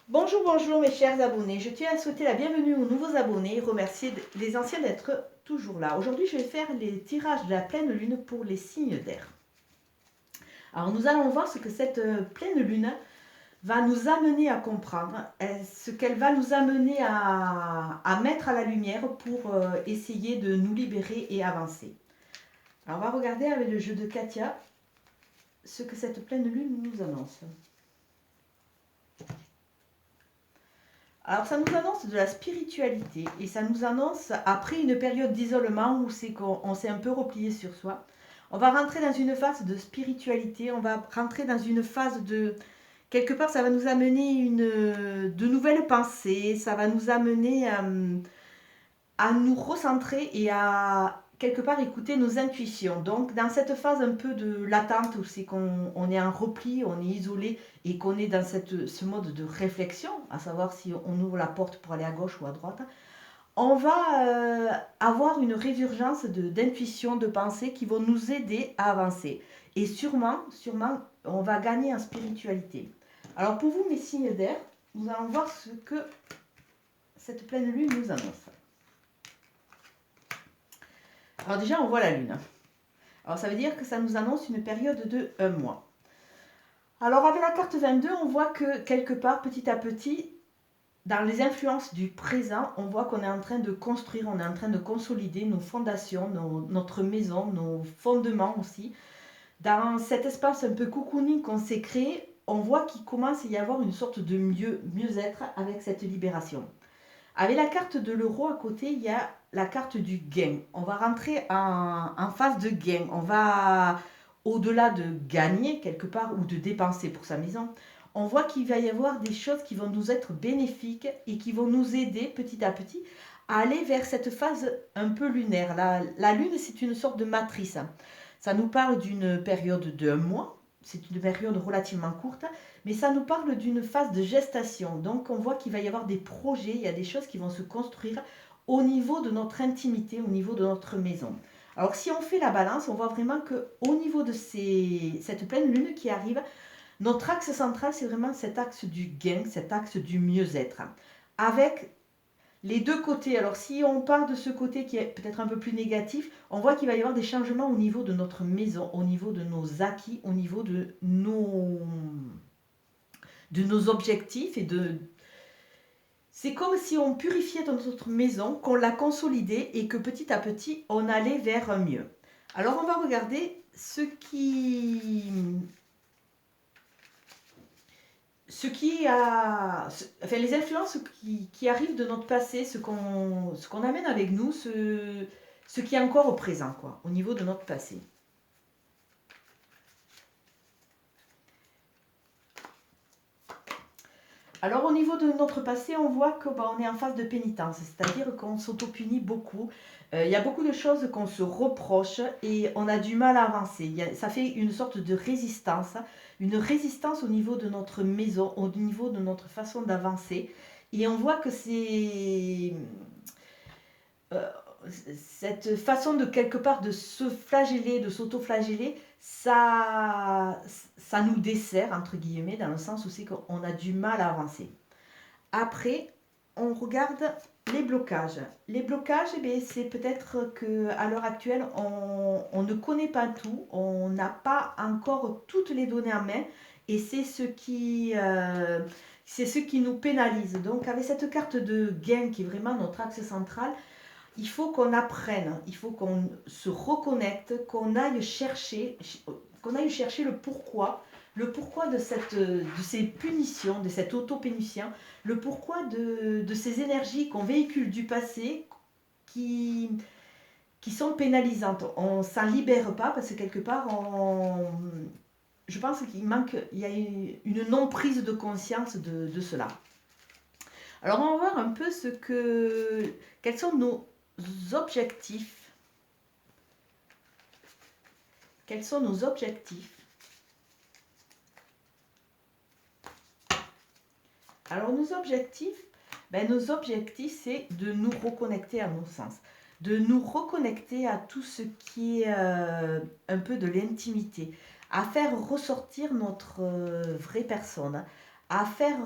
Bonjour, bonjour mes chers abonnés. Je tiens à souhaiter la bienvenue aux nouveaux abonnés et remercier les anciens d'être toujours là. Aujourd'hui, je vais faire les tirages de la pleine lune pour les signes d'air. Alors, nous allons voir ce que cette pleine lune va nous amener à comprendre, ce qu'elle va nous amener à mettre à la lumière pour essayer de nous libérer et avancer. Alors, on va regarder avec le jeu de Katia ce que cette pleine lune nous annonce. Alors ça nous annonce de la spiritualité et ça nous annonce après une période d'isolement où c'est qu'on s'est un peu replié sur soi. On va rentrer dans une phase de spiritualité, on va rentrer dans une phase de... Quelque part ça va nous amener de nouvelles pensées, ça va nous amener à nous recentrer et à quelque part écouter nos intuitions. Donc dans cette phase un peu de l'attente où c'est qu'on est en repli, on est isolé et qu'on est dans ce mode de réflexion, à savoir si on ouvre la porte pour aller à gauche ou à droite, on va avoir une résurgence d'intuition, de pensée qui vont nous aider à avancer. Et sûrement, on va gagner en spiritualité. Alors pour vous, mes signes d'air, nous allons voir ce que cette pleine lune nous annonce. Alors déjà, on voit la lune. Alors ça veut dire que ça nous annonce une période de 1 mois. Alors avec la carte 22, on voit que quelque part, petit à petit, dans les influences du présent, on voit qu'on est en train de construire, on est en train de consolider nos fondations, notre maison, nos fondements aussi. Dans cet espace un peu cocooning qu'on s'est créé, on voit qu'il commence à y avoir une sorte de mieux-être avec cette libération. Avec la carte de l'euro à côté, il y a la carte du gain. On va rentrer en phase de gain. On va, au-delà de gagner quelque part ou de dépenser pour sa maison, on voit qu'il va y avoir des choses qui vont nous être bénéfiques et qui vont nous aider petit à petit à aller vers cette phase un peu lunaire. La lune, c'est une sorte de matrice. Ça nous parle d'une période de 1 mois. C'est une période relativement courte, mais ça nous parle d'une phase de gestation. Donc on voit qu'il va y avoir des projets, il y a des choses qui vont se construire au niveau de notre intimité, au niveau de notre maison. Alors si on fait la balance, on voit vraiment qu'au niveau de cette pleine lune qui arrive, notre axe central, c'est vraiment cet axe du gain, cet axe du mieux-être. Avec les deux côtés, alors si on part de ce côté qui est peut-être un peu plus négatif, on voit qu'il va y avoir des changements au niveau de notre maison, au niveau de nos acquis, au niveau de nos objectifs et de... C'est comme si on purifiait notre maison, qu'on la consolidait et que petit à petit, on allait vers un mieux. Alors on va regarder les influences qui arrivent de notre passé, ce qu'on amène avec nous, ce qui est encore au présent, quoi, au niveau de notre passé. Alors au niveau de notre passé, on voit qu'on est en phase de pénitence, c'est-à-dire qu'on s'auto-punit beaucoup. Il y a beaucoup de choses qu'on se reproche et on a du mal à avancer. Ça fait une sorte de résistance, une résistance au niveau de notre maison, au niveau de notre façon d'avancer. Et on voit que euh, cette façon de quelque part de se flageller, de s'auto-flageller, ça nous dessert, entre guillemets, dans le sens où c'est qu'on a du mal à avancer. Après, on regarde les blocages. Les blocages, eh c'est peut-être qu'à l'heure actuelle, on ne connaît pas tout, on n'a pas encore toutes les données en main, et c'est ce qui nous pénalise. Donc avec cette carte de gain qui est vraiment notre axe central, il faut qu'on apprenne, il faut qu'on se reconnecte, qu'on aille chercher le pourquoi de ces punitions, de cette auto-punition, le pourquoi de ces énergies qu'on véhicule du passé qui, qui sont pénalisantes. On ne s'en libère pas parce que quelque part, je pense il y a une non-prise de conscience de cela. Alors on va voir un peu quels sont nos objectifs. Quels sont nos objectifs? Alors nos objectifs, c'est de nous reconnecter à nos sens, de nous reconnecter à tout ce qui est un peu de l'intimité, à faire ressortir notre vraie personne, à faire,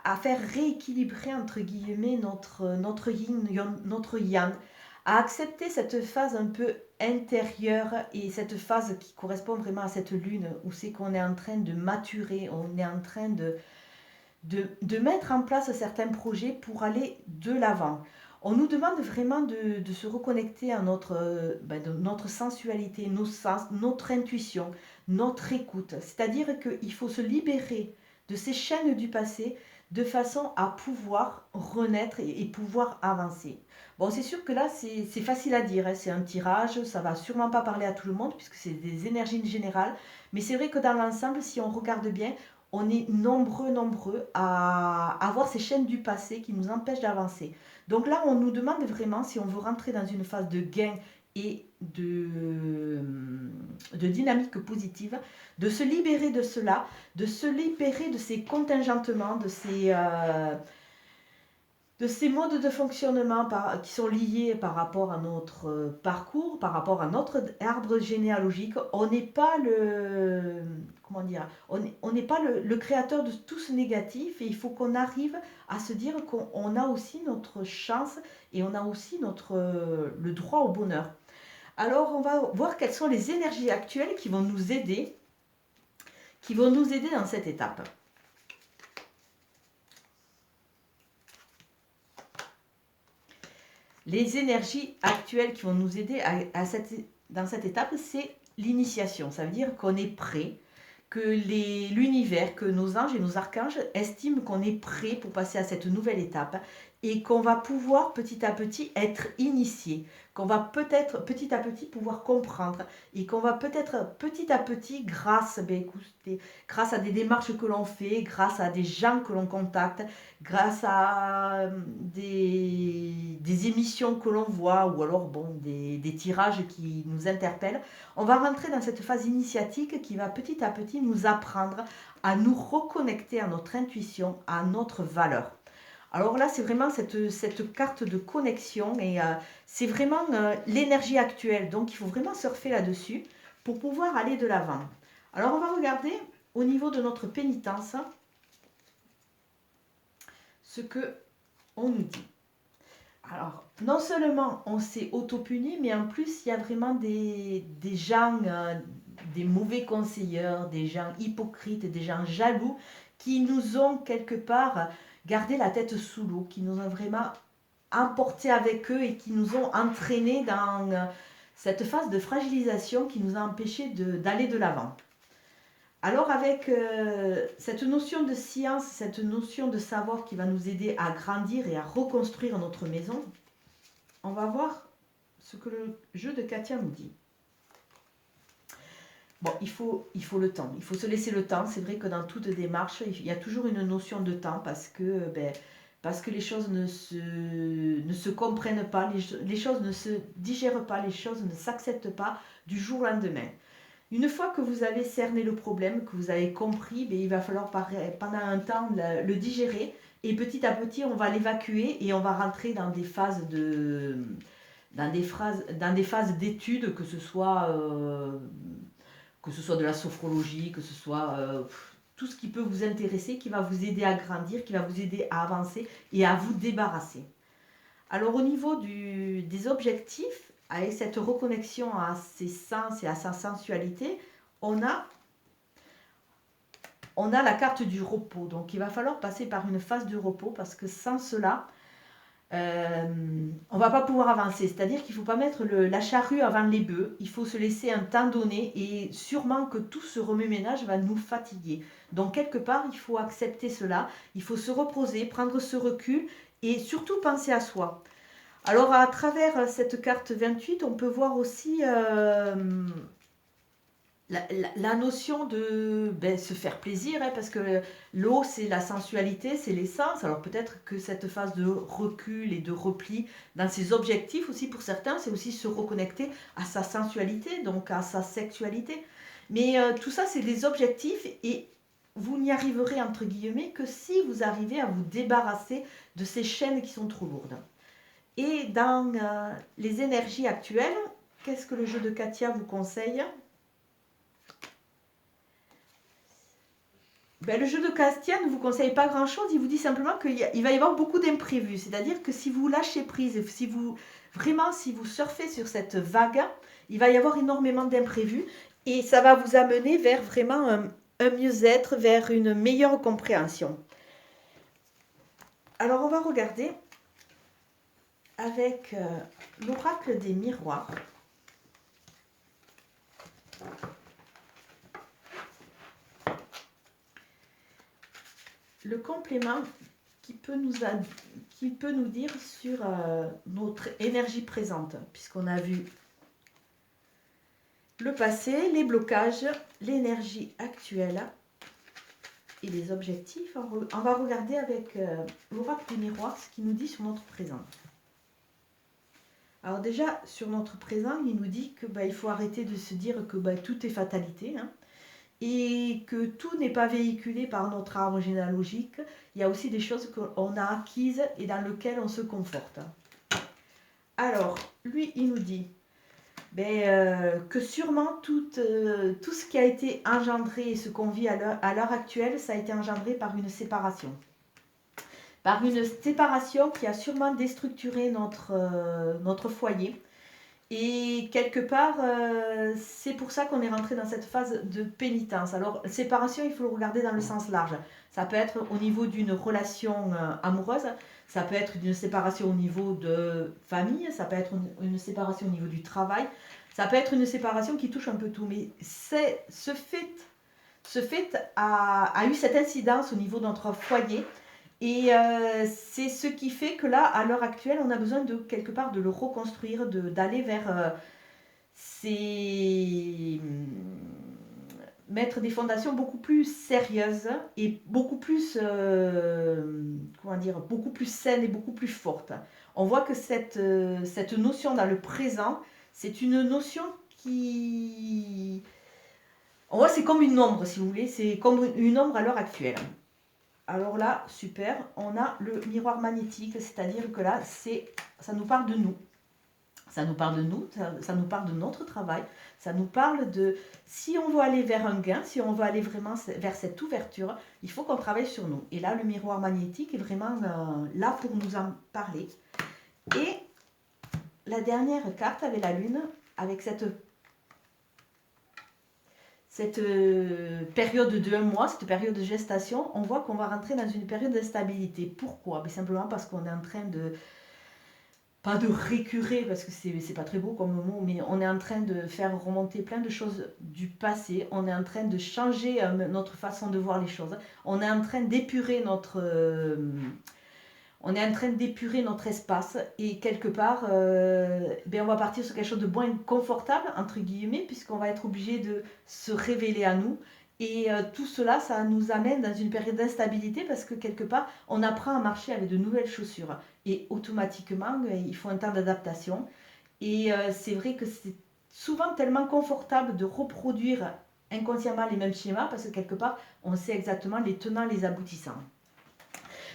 à faire rééquilibrer, entre guillemets, notre yin, notre yang, à accepter cette phase un peu intérieure et cette phase qui correspond vraiment à cette lune où c'est qu'on est en train de maturer, on est en train de mettre en place certains projets pour aller de l'avant. On nous demande vraiment de se reconnecter à de notre sensualité, nos sens, notre intuition, notre écoute. C'est-à-dire qu'il faut se libérer de ces chaînes du passé de façon à pouvoir renaître et pouvoir avancer. Bon, c'est sûr que là, c'est facile à dire, hein, c'est un tirage, ça va sûrement pas parler à tout le monde puisque c'est des énergies générales, mais c'est vrai que dans l'ensemble, si on regarde bien, on est nombreux à avoir ces chaînes du passé qui nous empêchent d'avancer. Donc là, on nous demande vraiment si on veut rentrer dans une phase de gain et de dynamique positive, de se libérer de cela, de se libérer de ces contingentements, de ces modes de fonctionnement qui sont liés par rapport à notre parcours, par rapport à notre arbre généalogique. On n'est pas le, comment dire, on n'est pas le créateur de tout ce négatif et il faut qu'on arrive à se dire qu'on a aussi notre chance et on a aussi le droit au bonheur. Alors on va voir quelles sont les énergies actuelles qui vont nous aider dans cette étape. Les énergies actuelles qui vont nous aider dans cette étape, c'est l'initiation. Ça veut dire qu'on est prêt, que l'univers, que nos anges et nos archanges estiment qu'on est prêt pour passer à cette nouvelle étape et qu'on va pouvoir petit à petit être initié, qu'on va peut-être petit à petit pouvoir comprendre et qu'on va peut-être petit à petit, grâce à des démarches que l'on fait, grâce à des gens que l'on contacte, grâce à des émissions que l'on voit ou alors des tirages qui nous interpellent, on va rentrer dans cette phase initiatique qui va petit à petit nous apprendre à nous reconnecter à notre intuition, à notre valeur. Alors là, c'est vraiment cette carte de connexion et c'est vraiment l'énergie actuelle. Donc, il faut vraiment surfer là-dessus pour pouvoir aller de l'avant. Alors, on va regarder au niveau de notre pénitence ce que on nous dit. Alors, non seulement on s'est auto-puni, mais en plus, il y a vraiment des gens, des mauvais conseillers, des gens hypocrites, des gens jaloux, qui nous ont quelque part gardé la tête sous l'eau, qui nous ont vraiment emportés avec eux et qui nous ont entraînés dans cette phase de fragilisation qui nous a empêchés d'aller de l'avant. Alors avec cette notion de science, cette notion de savoir qui va nous aider à grandir et à reconstruire notre maison, on va voir ce que le jeu de Katia nous dit. Bon, il faut le temps, il faut se laisser le temps. C'est vrai que dans toute démarche, il y a toujours une notion de temps parce que les choses ne se comprennent pas, les choses ne se digèrent pas, les choses ne s'acceptent pas du jour au lendemain. Une fois que vous avez cerné le problème, que vous avez compris, il va falloir pendant un temps le digérer et petit à petit on va l'évacuer et on va rentrer dans des phases d'études, que ce soit de la sophrologie, que ce soit tout ce qui peut vous intéresser, qui va vous aider à grandir, qui va vous aider à avancer et à vous débarrasser. Alors au niveau des objectifs, avec cette reconnexion à ses sens et à sa sensualité, on a la carte du repos. Donc il va falloir passer par une phase de repos parce que sans cela, on ne va pas pouvoir avancer. C'est-à-dire qu'il ne faut pas mettre la charrue avant les bœufs. Il faut se laisser un temps donné et sûrement que tout ce remue-ménage va nous fatiguer. Donc quelque part, il faut accepter cela. Il faut se reposer, prendre ce recul et surtout penser à soi. Alors à travers cette carte 28, on peut voir aussi la notion de se faire plaisir, hein, parce que l'eau c'est la sensualité, c'est l'essence. Alors peut-être que cette phase de recul et de repli dans ses objectifs aussi pour certains, c'est aussi se reconnecter à sa sensualité, donc à sa sexualité. Mais tout ça c'est des objectifs et vous n'y arriverez entre guillemets que si vous arrivez à vous débarrasser de ces chaînes qui sont trop lourdes. Et dans les énergies actuelles, qu'est-ce que le jeu de Katia vous conseille ? Ben, le jeu de Castian ne vous conseille pas grand-chose, il vous dit simplement qu'il va y avoir beaucoup d'imprévus. C'est-à-dire que si vous lâchez prise, si vous surfez sur cette vague, il va y avoir énormément d'imprévus et ça va vous amener vers vraiment un mieux-être, vers une meilleure compréhension. Alors on va regarder avec l'oracle des miroirs. Le complément qui peut nous dire sur notre énergie présente, puisqu'on a vu le passé, les blocages, l'énergie actuelle et les objectifs. On va regarder avec l'oracle des miroirs ce qu'il nous dit sur notre présent. Alors déjà, sur notre présent, il nous dit que il faut arrêter de se dire que tout est fatalité, hein, et que tout n'est pas véhiculé par notre arbre généalogique. Il y a aussi des choses qu'on a acquises et dans lesquelles on se conforte. Alors, lui, il nous dit que sûrement tout ce qui a été engendré et ce qu'on vit à l'heure actuelle, ça a été engendré par une séparation. Par une séparation qui a sûrement déstructuré notre foyer. Et quelque part, c'est pour ça qu'on est rentré dans cette phase de pénitence. Alors, séparation, il faut le regarder dans le sens large. Ça peut être au niveau d'une relation amoureuse, ça peut être une séparation au niveau de famille, ça peut être une séparation au niveau du travail, ça peut être une séparation qui touche un peu tout. Mais ce fait a eu cette incidence au niveau de notre foyer. Et c'est ce qui fait que là, à l'heure actuelle, on a besoin de quelque part de le reconstruire, d'aller vers mettre des fondations beaucoup plus sérieuses et beaucoup plus, beaucoup plus saines et beaucoup plus fortes. On voit que cette notion dans le présent, c'est une notion qui... On voit c'est comme une ombre, si vous voulez, c'est comme une ombre à l'heure actuelle. Alors là, super, on a le miroir magnétique, c'est-à-dire que là, ça nous parle de nous. Ça nous parle de nous, ça nous parle de notre travail, ça nous parle de si on veut aller vers un gain, si on veut aller vraiment vers cette ouverture, il faut qu'on travaille sur nous. Et là, le miroir magnétique est vraiment là pour nous en parler. Et la dernière carte avec la lune, avec cette période de 1 mois, cette période de gestation, on voit qu'on va rentrer dans une période d'instabilité. Pourquoi? Simplement parce qu'on est en train de, pas de récurer, parce que c'est pas très beau comme mot, mais on est en train de faire remonter plein de choses du passé, on est en train de changer notre façon de voir les choses, on est en train d'épurer notre espace et quelque part, on va partir sur quelque chose de moins confortable, entre guillemets, puisqu'on va être obligé de se révéler à nous. Et tout cela, ça nous amène dans une période d'instabilité parce que quelque part, on apprend à marcher avec de nouvelles chaussures. Et automatiquement, il faut un temps d'adaptation. Et c'est vrai que c'est souvent tellement confortable de reproduire inconsciemment les mêmes schémas parce que quelque part, on sait exactement les tenants, les aboutissants.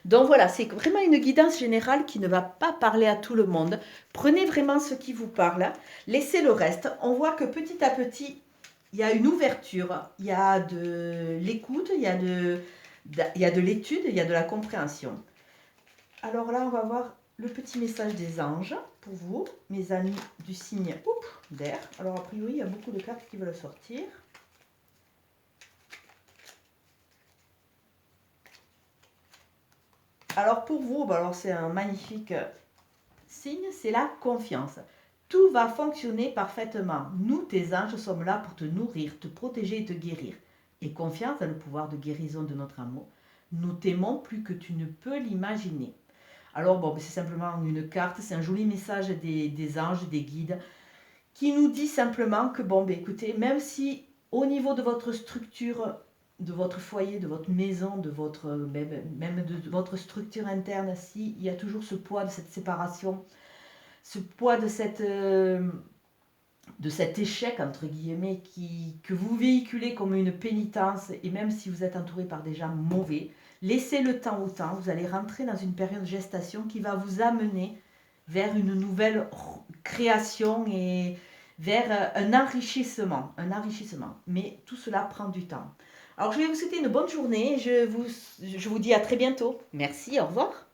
Donc voilà, c'est vraiment une guidance générale qui ne va pas parler à tout le monde. Prenez vraiment ce qui vous parle, laissez le reste. On voit que petit à petit, il y a une ouverture, il y a de l'écoute, il y a de l'étude, il y a de la compréhension. Alors là, on va voir le petit message des anges pour vous, mes amis du signe d'air. Alors a priori, il y a beaucoup de cartes qui veulent sortir. Alors pour vous, c'est un magnifique signe, c'est la confiance. Tout va fonctionner parfaitement. Nous, tes anges, sommes là pour te nourrir, te protéger et te guérir. Et confiance dans le pouvoir de guérison de notre amour. Nous t'aimons plus que tu ne peux l'imaginer. Alors c'est simplement une carte, c'est un joli message des anges, des guides, qui nous dit simplement que écoutez, même si au niveau de votre structure, de votre foyer, de votre maison, même de votre structure interne, s'il y a toujours ce poids de cette séparation, ce poids de cet échec, entre guillemets, que vous véhiculez comme une pénitence, et même si vous êtes entouré par des gens mauvais, laissez le temps au temps, vous allez rentrer dans une période de gestation qui va vous amener vers une nouvelle création et vers un enrichissement, un enrichissement. Mais tout cela prend du temps. Alors, je vais vous souhaiter une bonne journée. Je vous dis à très bientôt. Merci, au revoir.